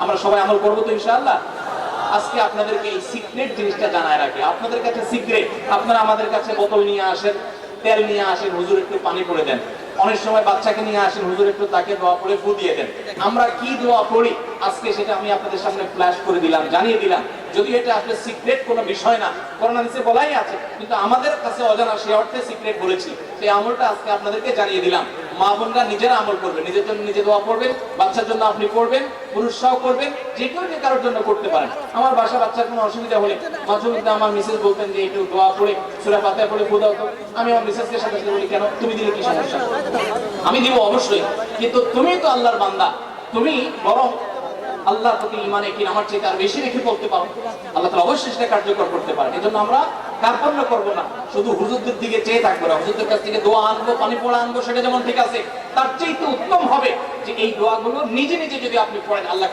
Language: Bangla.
আমরা সবাই আমল করবো তো ইনশাআল্লাহ। আজকে আপনাদেরকে এই সিক্রেট জিনিসটা জানায় রাখি, আপনাদের কাছে সিক্রেট। আপনারা আমাদের কাছে বোতল নিয়ে আসেন, তেল নিয়ে আসেন, হুজুর একটু পানি করে দেন। অনেক সময় বাচ্চাকে নিয়ে আসেন, হুজুর একটু তাকে দোয়া পড়ে ফু দিয়ে দেন। আমরা কি দোয়া পড়ি আজকে সেটা আমি আপনাদের সামনে ফ্ল্যাশ করে দিলাম, জানিয়ে দিলাম। যদি এটা আসলে সিক্রেট কোনো বিষয় না, কোরআন হাদিসে বলাই আছে, কিন্তু আমাদের কাছে অজানা, সে অর্থে সিক্রেট বলেছি। সেই আমলটা আজকে আপনাদেরকে জানিয়ে দিলাম। মা বোনরা নিজেরা আমল করবেন, নিজের জন্য নিজে দোয়া পড়বেন, বাচ্চার জন্য আপনি পড়বেন, পুরুষরাও করবেন, যে কেউ যে কারোর জন্য করতে পারেন। আমার বাসা বাচ্চার কোনো অসুবিধা হলে মাঝে মধ্যে আমার মিসেস বলতেন যে একটু দোয়া পড়ে সূরা ফাতিহা পড়ে ফু দাও তো। আমি আমার মিসেসকে সাথে সাথে বলি, কেন, তুমি দিলে কি সমস্যা? আমি দিব অবশ্যই, কিন্তু তুমি তো আল্লাহর বান্দা, তুমি বরং আল্লাহর প্রতি ঈমানে কি আমার চেয়ে আর বেশি রেখে বলতে পারো, আল্লাহ তাআলা অবশ্যই সেটা কার্যকর করতে পারেন। এজন্য আমরা কার্পণ্য করবো না, শুধু হুজুরদের দিকে চেয়ে থাকবো না। হুজুরদের কাছ থেকে দোয়া আনবো, পানি পড়া আনবো, সেটা যেমন ঠিক আছে, তার চেয়ে উত্তম হবে যে এই দোয়াগুলো নিজে নিজে যদি আপনি পড়েন, আল্লাহ